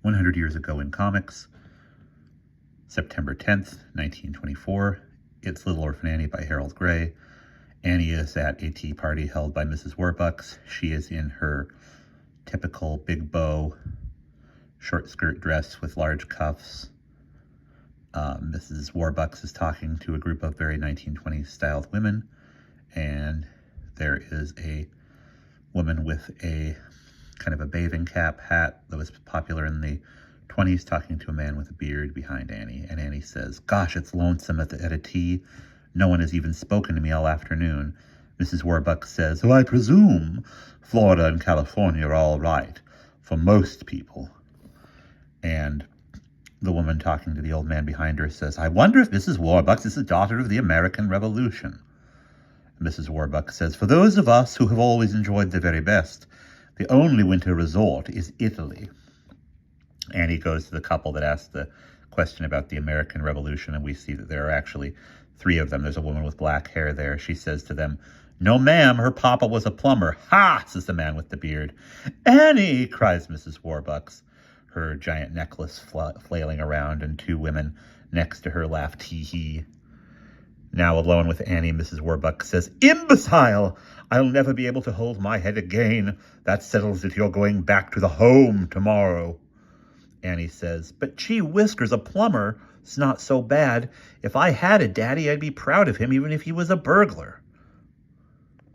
100 Years Ago in Comics, September 10th, 1924. It's Little Orphan Annie by Harold Gray. Annie is at a tea party held by Mrs. Warbucks. She is in her typical big bow short skirt dress with large cuffs. Mrs. Warbucks is talking to a group of very 1920s styled women, and there is a woman with a kind of a bathing cap hat that was popular in the 20s talking to a man with a beard behind Annie. And Annie says, "Gosh, it's lonesome at a tea. No one has even spoken to me all afternoon." Mrs. Warbucks says, "Oh, I presume Florida and California are all right for most people." And the woman talking to the old man behind her says, "I wonder if Mrs. Warbucks is the daughter of the American Revolution." Mrs. Warbucks says, "For those of us who have always enjoyed the very best, the only winter resort is Italy." Annie goes to the couple that asked the question about the American Revolution, and we see that there are actually 3 of them. There's a woman with black hair there. She says to them, "No, ma'am, her papa was a plumber." "Ha!" says the man with the beard. "Annie!" cries Mrs. Warbucks, her giant necklace flailing around, and 2 women next to her laugh tee-hee. Now alone with Annie, Mrs. Warbucks says, "Imbecile! I'll never be able to hold my head again. That settles it. You're going back to the home tomorrow." Annie says, "But gee whiskers, a plumber is not so bad. If I had a daddy, I'd be proud of him, even if he was a burglar."